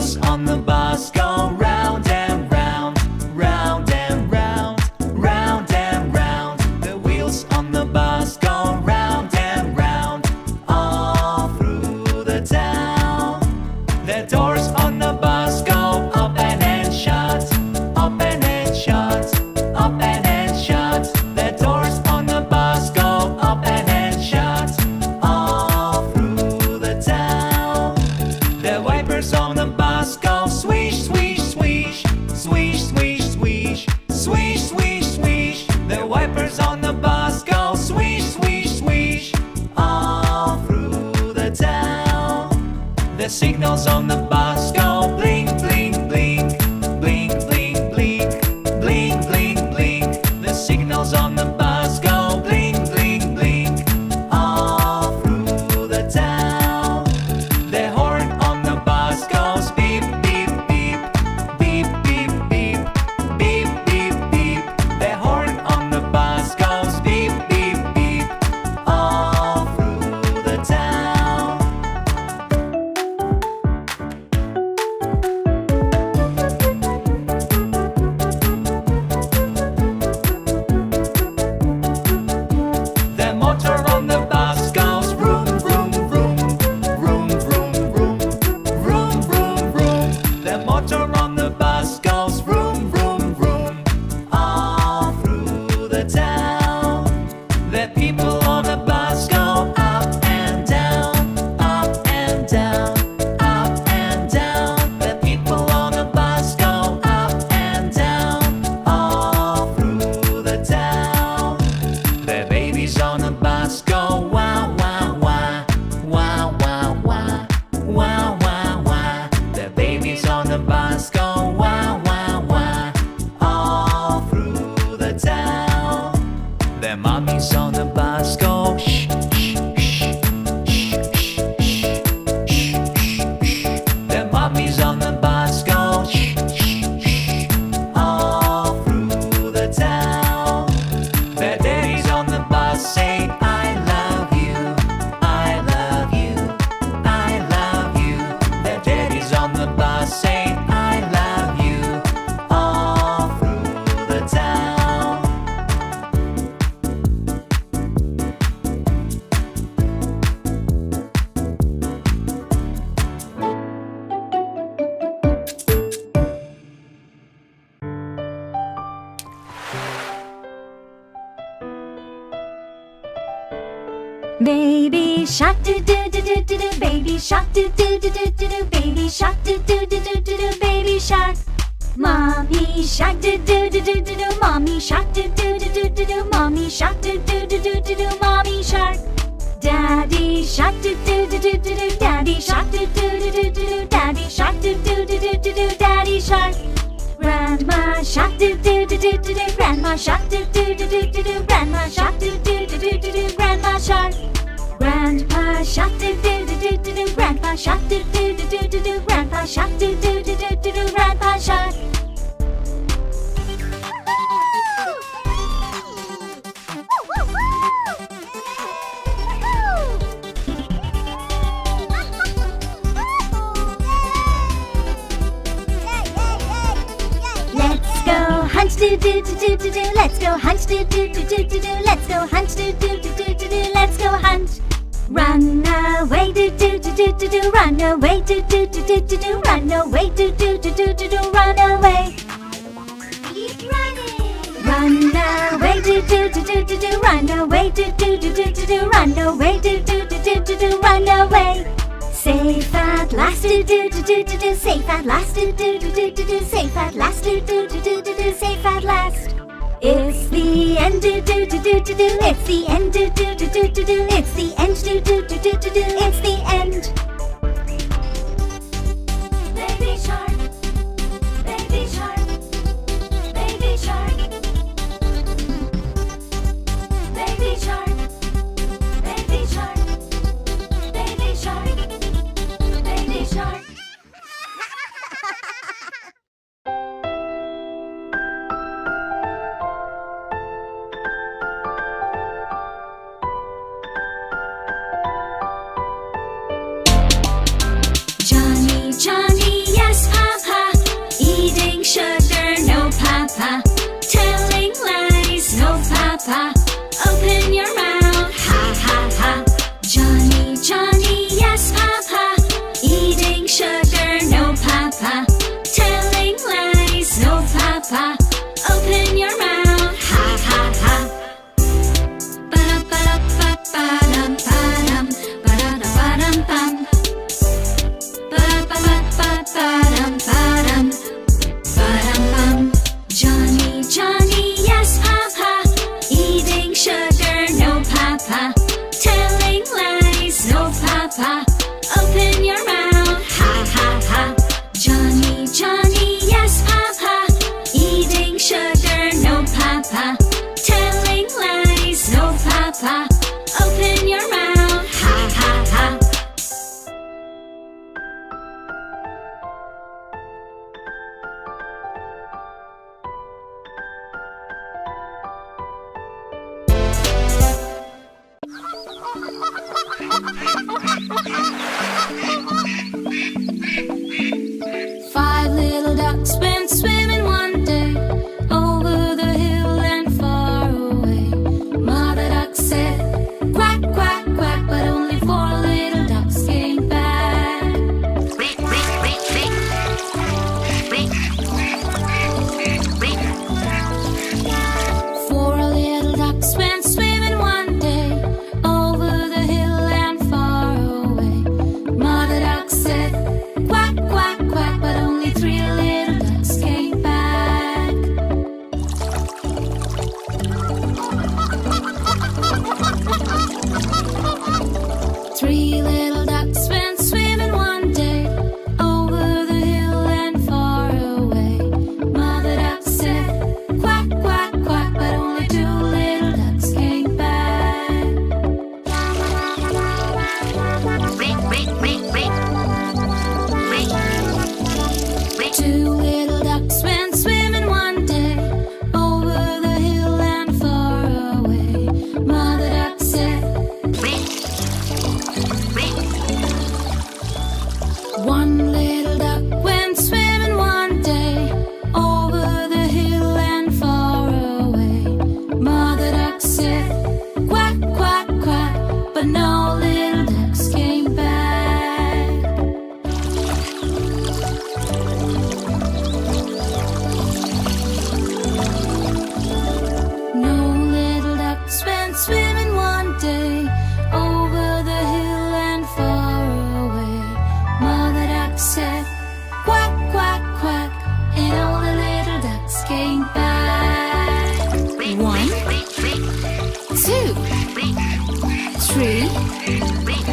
wheels on the bus go round and round, round and round, round and round. The wheels on the bus go round and round, all through the town. The doors on the bus go open and shut, open and shut, open and shut. The doors on the bus go open and shut, all through the town. The wipers on the bus go swish, swish, swish, swish, swish, swish, swish, swish, swish. The wipers on the bus go swish, swish, swish, all through the town. The signals on the bus go blink, blink, blink, blink, blink, blink, blink, blink, blink. The signals on the bus go blink, blink, blink, all through the town. The horn on the bus goes beep, beep, beep, beep, beep, beep, beep, beep, beep. The horn on the bus goes beep, beep, beep, all through the town. The motor on the bus goes vroom, vroom, vroom, vroom, vroom, vroom, vroom, vroom, vroom. The motor on the bus goes vroom, vroom, vroom, all through the town. The people on the bus go up and down, up and down, up and down. The people on the bus go up and down, all through the town. The babies on the bus go wah, wah, wah, wah, wah, wah, wah, wah, wah. The babies on the bus go wah, wah, wah, all through the town. The mommies on the bus go shh, shh, shh, shh, shh, shh, shh, shh. The mommies on the bus go shh, shh, shh, all through the town. The daddies on the bus say I love you, I love you, I love you. The daddies on the bus say I love you, all through the town. Baby shark do do do do do do, baby shark do do do do do do, baby shark do do do do do do, baby shark. Mommy shark do do do do do do, mommy shark do do do do do do, mommy shark do do do do do do, mommy shark. Daddy shark do do do do do do, daddy shark do do do do do do, daddy shark do do do do do do, daddy shark. Grandma shark do do do do do do, grandma shark do do do do do do, grandma shark do do do do do do, grandma shark. Grandpa shark do do do do do do, grandpa shark do do do do do do, grandpa shark do do do do do do, grandpa shark. Let's go hunt do do do do do do, let's go hunt do do do do do do, let's go hunt do do do do do do, let's go hunt. Run away do do do do do do, run away do do do do do do, run away do do do do do do, run away. Keep running. Run away do do do do do do, run away do do do do do do, run away do do do do do do, run away. Safe at last do do do do do do, safe at last do do do do do do, safe at last do do do do do do, safe at last. It's the end do do do do do do, it's the end do do do do do do, it's the end do do do do do do, it's the end. Baby shark, baby shark, baby shark, baby shark, baby shark, baby shark, baby shark. Five little ducks went swimming one day over the hill and far away. Mother duck said, quack, quack, quack, but only four little ducks came back. Four little ducks went swimming one day over the hill and far away. Mother duck said, quack, quack, quack, but only three little ducks came back. Three little ducks went swimming one day over the hill and far away. Mother duck said, quack, quack, quack, but only two little ducks came back. Two little ducks went swimming one day over the hill and far away. Mother duck said, one little duck went swimming one day over the hill and far away. Mother duck said, quack, quack, quack, but no little ducks came back. No little ducks went swimming one day over the hill and far away. Mother duck said, quack, quack, quack, and all the little ducks came back. 1, 2, 3,